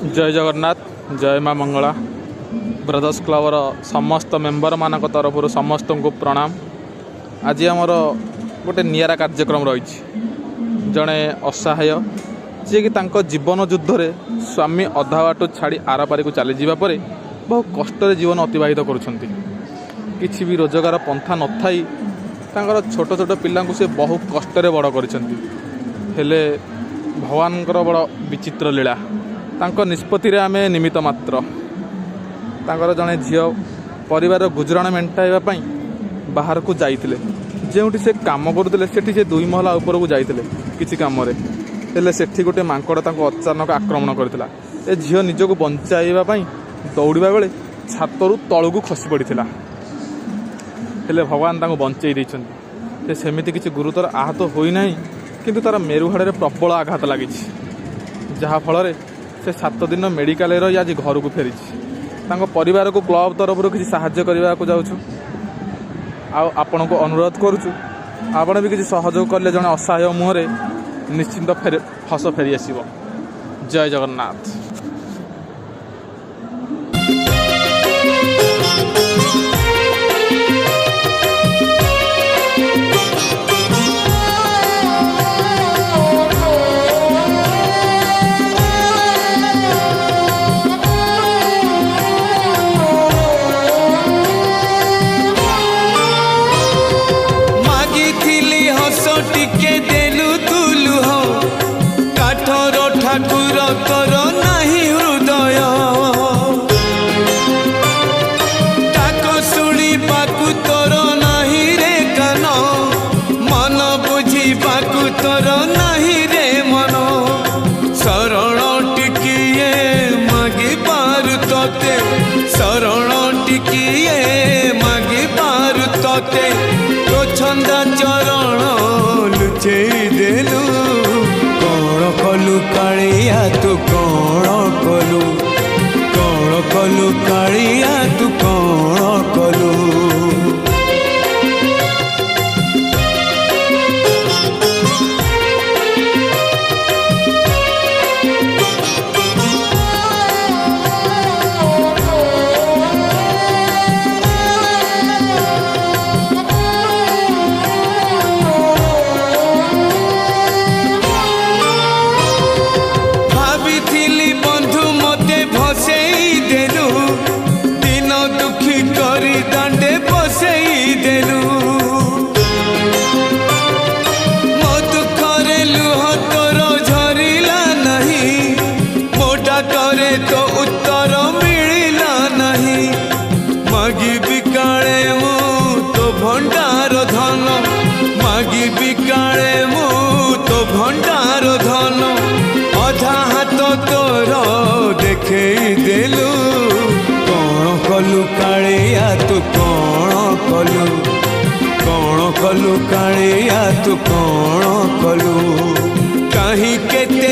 जय जगन्नाथ जय माँ मंगला ब्रदर्स क्लबर समस्त मेंबर मान तरफ समस्त को प्रणाम। आज आमर गोटे निरा कार्यक्रम रही जड़े असहाय जी कि जीवन युद्ध में स्वामी अधा बाट छाड़ी आरपारी को चली जावा पर बहु कष्ट जीवन अतिबाहित करुँच भी रोजगार पंथा न थाई छोट छोट पिला से बहु कष्ट बड़ कर भगवान बड़ विचित्र लीला निष्पत्ति आम निमित्त मात्र जड़े झील परिवार गुजराण मेटाइवाई बाहर को जाते जो से कम करुले से 2 महला ऊपर को जाते किसी कम से गोटे मांकड़ अचानक आक्रमण करता ए झील निजक बचाइवाई दौड़ा बेले छातरू तलू को खसी पड़ा हेले भगवान बंचई सेमती किसी गुरुतर आहत होना किंतु तार मेरुहाड़ में प्रबल आघात लगी जहाँफल से 7 दिन मेडिकल रही आज घर को फेरी परिवार को क्लब तरफ किसी साहाय्य करने को जाऊँ आपण को अनुरोध करुचु आपण भी किसी सहयोग कले जड़े असहाय मुहरे निश्चिंत हस फेरी आसब। जय जगन्नाथ। ठाकुर कर नाही हृदय ताक शुणी पाकु तोर नाही रे कान मन बुझी पाकु तोर नाही रे मन शरण टिकिए मागी पारु तोते शरण टिकिए मागी पारु तोते तो छंदा चरण लुचेई देलु कलु कालिया तू कौन कलु कालिया तू कौन कलु दांडे बसई देलु मो दुखरे लुह तोर झरिला नहीं मोटा करे तो उत्तर मिलिला नहीं मागी बिकाले मु तो भंडार धन मागी बिकाले मु तो भंडार धन अधा हाथ तोर देखे देलु कलु कालिया तू कौन कलु कालिया तू कौन कलु कहीं केते